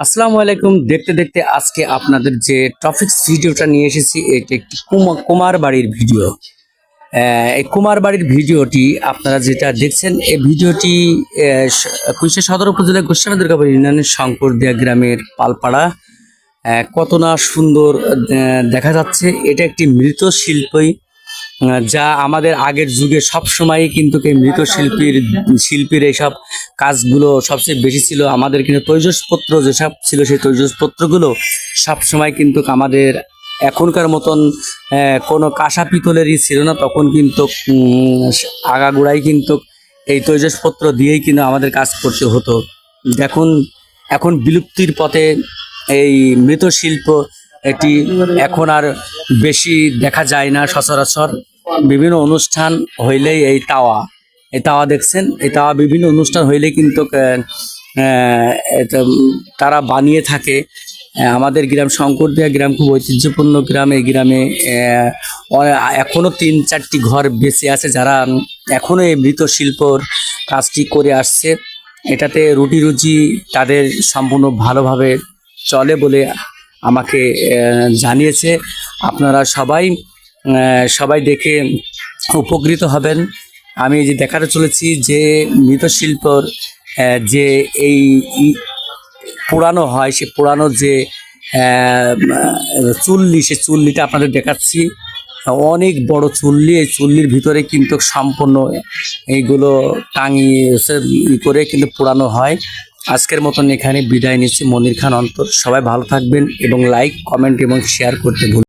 আসসালামু আলাইকুম। দেখতে দেখতে আজকে আপনাদের যে টপিক্স ভিডিওটা নিয়ে এসেছি, এটি একটি কুমার বাড়ির ভিডিও। এই কুমার বাড়ির ভিডিওটি আপনারা যেটা দেখছেন, এই ভিডিওটি কুষ্টিয়া সদর উপজেলার গোস্বামী দুর্গাপুর ইউনিয়নের শঙ্করদিয়া গ্রামের পালপাড়া। কত না সুন্দর দেখা যাচ্ছে। এটা একটি মৃত শিল্পী, যা আমাদের আগের যুগে সব সময় কিন্তু এই মৃত শিল্পীর এইসব কাজগুলো সবচেয়ে বেশি ছিল। আমাদের কিন্তু তৈজসপত্র যেসব ছিল, সেই তৈজসপত্রগুলো সব সময় কিন্তু আমাদের এখনকার মতন কোনো কাঁসা পিতলেরই ছিল না। তখন কিন্তু আগাগোড়াই কিন্তু এই তৈজসপত্র দিয়েই কিন্তু আমাদের কাজ করতে হতো। দেখুন, এখন বিলুপ্তির পথে এই মৃৎশিল্প, এটি এখন আর বেশি দেখা যায় না সচরাচর। বিভিন্ন অনুষ্ঠান হইলেই এই তাওয়া দেখছেন, এই তাওয়া বিভিন্ন অনুষ্ঠান হইলেই কিন্তু তারা বানিয়ে থাকে। আমাদের গ্রাম শঙ্করদিয়া গ্রাম খুব ঐতিহ্যপূর্ণ গ্রাম। এই গ্রামে এখনো 3-4টি ঘর বেঁচে আছে, যারা এখনো এই মৃৎশিল্পর কাজটি করে আসছে। এটাতে রুটি রুজি তাদের সম্পূর্ণ ভালোভাবে চলে বলে আমাকে জানিয়েছে। আপনারা সবাই দেখে উপকৃত হবেন। আমি যে দেখাতে চলেছি যে মৃৎশিল্পর যে এই পোড়ানো হয়, সে পোড়ানো যে চুল্লি, সে চুল্লিটা আপনাদের দেখাচ্ছি। অনেক বড় চুল্লি। এই চুল্লির ভিতরে কিন্তু সম্পূর্ণ এইগুলো টাঙিয়ে করে কিন্তু পোড়ানো হয়। আজকের মতন এখানে বিদায় নিচ্ছি। মনির খান অন্তর। সবাই ভালো থাকবেন এবং লাইক, কমেন্ট এবং শেয়ার করতে ভুলবেন না।